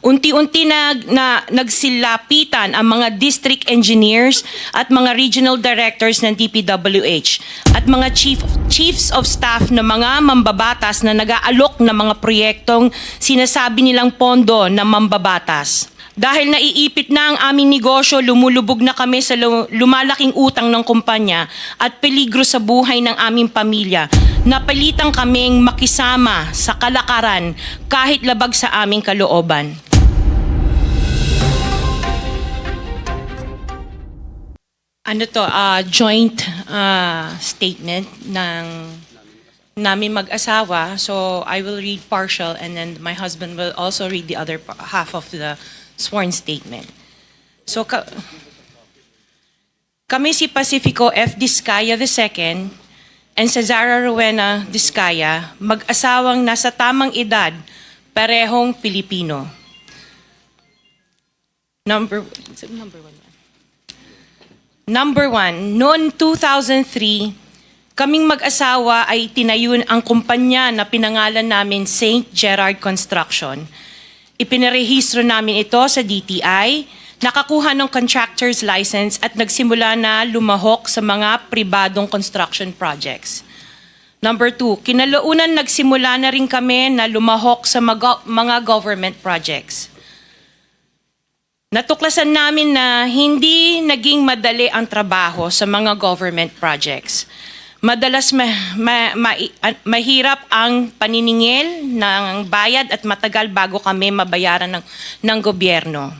Unti-unti nagsilapitan ang mga district engineers at mga regional directors ng DPWH at mga chiefs of staff na mga mambabatas na nag-aalok ng mga proyektong sinasabi nilang pondo ng mambabatas. Dahil naiipit na ang aming negosyo, lumulubog na kami sa lumalaking utang ng kumpanya at peligro sa buhay ng aming pamilya. Napilitan kaming makisama sa kalakaran kahit labag sa aming kalooban. Joint statement ng namin mag-asawa. So I will read partial and then my husband will also read the other half of the sworn statement. So kami si Pacifico F. Discaya II and Cesara Rowena Discaya, mag-asawang nasa tamang edad, parehong Pilipino. Number one, noong 2003, kaming mag-asawa ay tinayun ang kumpanya na pinangalan namin St. Gerard Construction. Ipinarehistro namin ito sa DTI, nakakuha ng contractor's license at nagsimula na lumahok sa mga pribadong construction projects. Number two, kinalaunan nagsimula na rin kami na lumahok sa mga government projects. Natuklasan namin na hindi naging madali ang trabaho sa mga government projects. Madalas mahirap ang paniningil ng bayad at matagal bago kami mabayaran ng gobyerno.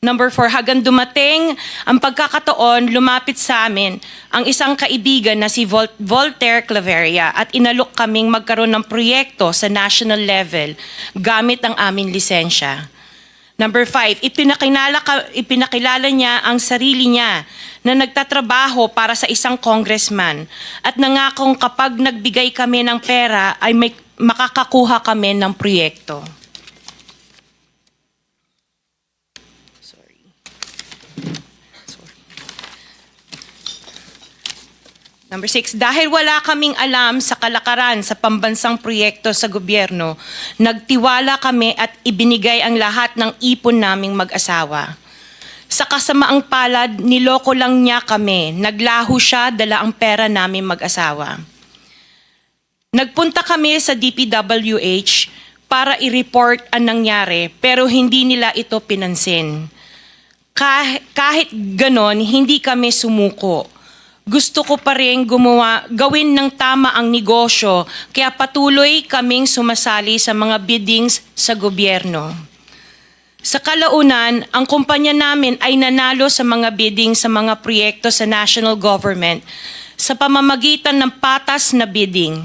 Number 4, hanggang dumating ang pagkakataon, lumapit sa amin ang isang kaibigan na si Voltaire Claveria at inalok kaming magkaroon ng proyekto sa national level gamit ang aming lisensya. Number 5, ipinakilala niya ang sarili niya na nagtatrabaho para sa isang congressman at nangakong kapag nagbigay kami ng pera ay makakakuha kami ng proyekto. Number 6, dahil wala kaming alam sa kalakaran sa pambansang proyekto sa gobyerno, nagtiwala kami at ibinigay ang lahat ng ipon naming mag-asawa. Sa kasamaang palad, niloko lang niya kami. Naglaho siya, dala ang pera naming mag-asawa. Nagpunta kami sa DPWH para i-report ang nangyari, pero hindi nila ito pinansin. Kahit ganon, hindi kami sumuko. Gusto ko pa rin gawin ng tama ang negosyo, kaya patuloy kaming sumasali sa mga biddings sa gobyerno. Sa kalaunan, ang kumpanya namin ay nanalo sa mga bidding sa mga proyekto sa national government sa pamamagitan ng patas na bidding.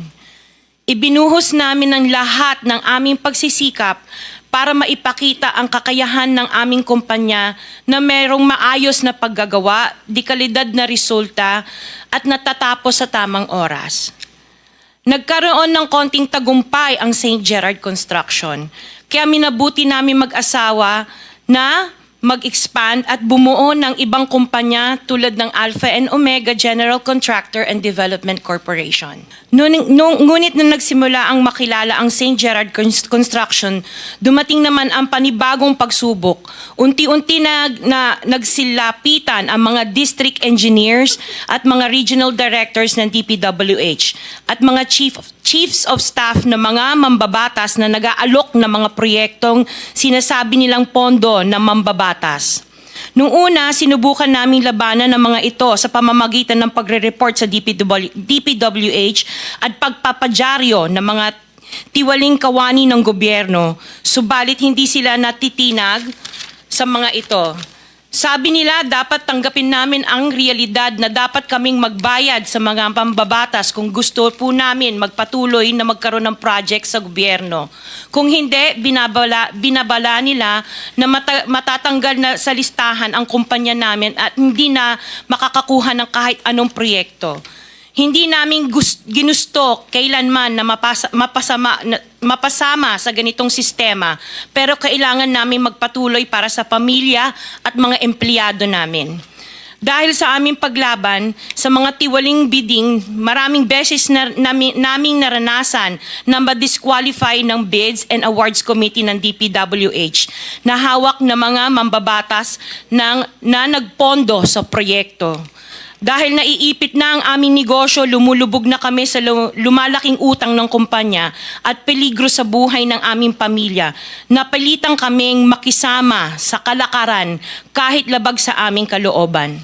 Ibinuhos namin ang lahat ng aming pagsisikap para maipakita ang kakayahan ng aming kumpanya na mayroong maayos na paggagawa, dekalidad na resulta at natatapos sa tamang oras. Nagkaroon ng konting tagumpay ang St. Gerard Construction, kaya minabuti namin mag-asawa na mag-expand at bumuo ng ibang kumpanya tulad ng Alpha and Omega General Contractor and Development Corporation. Ngunit na nagsimula ang makilala ang St. Gerard Construction, dumating naman ang panibagong pagsubok. Unti-unti nagsilapitan ang mga district engineers at mga regional directors ng DPWH at mga chiefs of staff na mga mambabatas na nag-aalok ng mga proyektong sinasabi nilang pondo ng mambabatas. Noong una, sinubukan naming labanan ng mga ito sa pamamagitan ng pagre-report sa DPWH at pagpapadyaryo ng mga tiwaling kawani ng gobyerno, subalit hindi sila natitinag sa mga ito. Sabi nila dapat tanggapin namin ang realidad na dapat kaming magbayad sa mga pambabatas kung gusto po namin magpatuloy na magkaroon ng project sa gobyerno. Kung hindi, binabala nila na matatanggal na sa listahan ang kumpanya namin at hindi na makakakuha ng kahit anong proyekto. Hindi namin ginusto kailanman na mapasama sa ganitong sistema, pero kailangan namin magpatuloy para sa pamilya at mga empleyado namin. Dahil sa aming paglaban sa mga tiwaling bidding, maraming beses na naming naranasan na ma-disqualify ng Bids and Awards Committee ng DPWH na hawak na mga mambabatas na nagpondo sa proyekto. Dahil naiipit na ang aming negosyo, lumulubog na kami sa lumalaking utang ng kumpanya at peligro sa buhay ng aming pamilya. Napilitan kaming makisama sa kalakaran kahit labag sa aming kalooban.